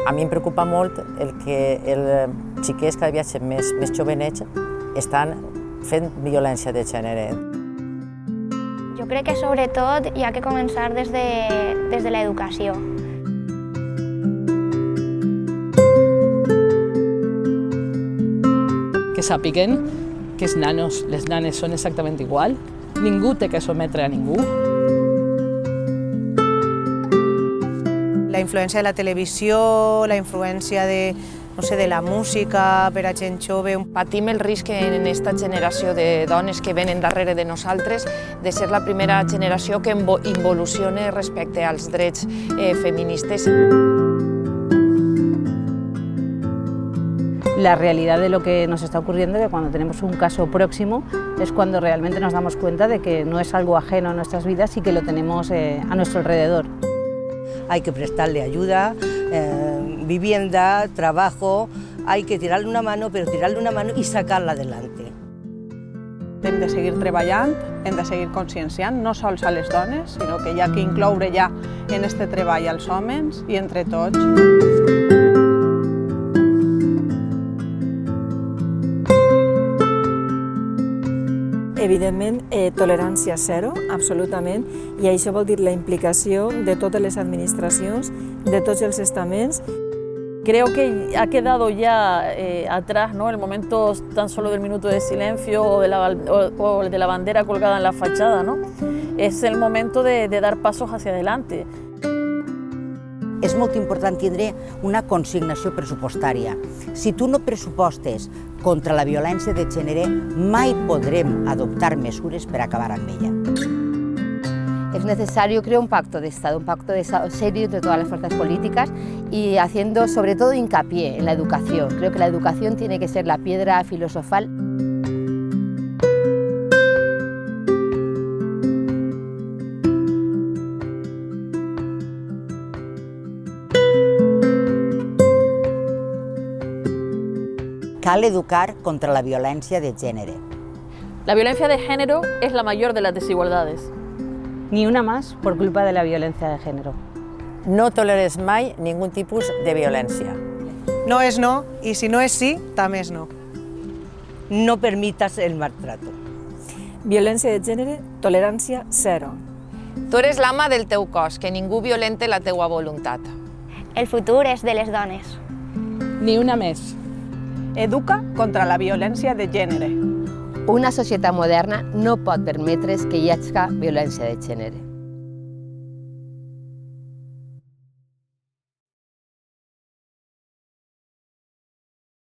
A mi em preocupa molt el que els xiquets cada dia més jovenets estan fent violència de gènere. Jo crec que sobretot hi ha que començar des de l'educació. Que sàpiguen que els nanos, les nanes són exactament igual, ningú té que sometre a ningú. La influència de la televisió, la influència de la música per a gent jove. Patim el risc en aquesta generació de dones que venen darrere de nosaltres de ser la primera generació que involuciona respecte als drets feministes. La realidad de lo que nos está ocurriendo, que cuando tenemos un caso próximo, es cuando realmente nos damos cuenta de que no es algo ajeno a nuestras vidas y que lo tenemos a nuestro alrededor. Hay que prestarle ayuda, vivienda, trabajo, hay que tirarle una mano, pero tirarle una mano y sacarla adelante. Hem de seguir treballant, hem de seguir conscienciant, no sols a les dones, sinó que hi ha que incloure ja en este treball als homes i entre tots. Evidentment, tolerància zero, absolutament, i això vol dir la implicació de totes les administracions, de tots els estaments. Creo que ha quedado ya atrás, ¿no?, el momento tan solo del minuto de silencio o de la bandera colgada en la fachada, ¿no? Es el momento de dar pasos hacia adelante. És molt important tindre una consignació pressupostària. Si tu no pressupostes contra la violència de gènere, mai podrem adoptar mesures per acabar amb ella. Es necesario, creo, un pacto de Estado serio entre todas las fuerzas políticas y haciendo sobre todo hincapié en la educación. Creo que la educación tiene que ser la piedra filosofal. Cal educar contra la violència de gènere. La violencia de género es la mayor de las desigualdades. Ni una más por culpa de la violencia de género. No toleres mai ningú tipus de violència. No és no, i si no és sí, també és no. No permitas el maltrato. Violència de gènere, tolerància zero. Tu eres l'ama del teu cos, que ningú violente la teua voluntat. El futur és de les dones. Ni una més. Educa contra la violència de gènere. Una societat moderna no pot permetre's que hi hagi violència de gènere.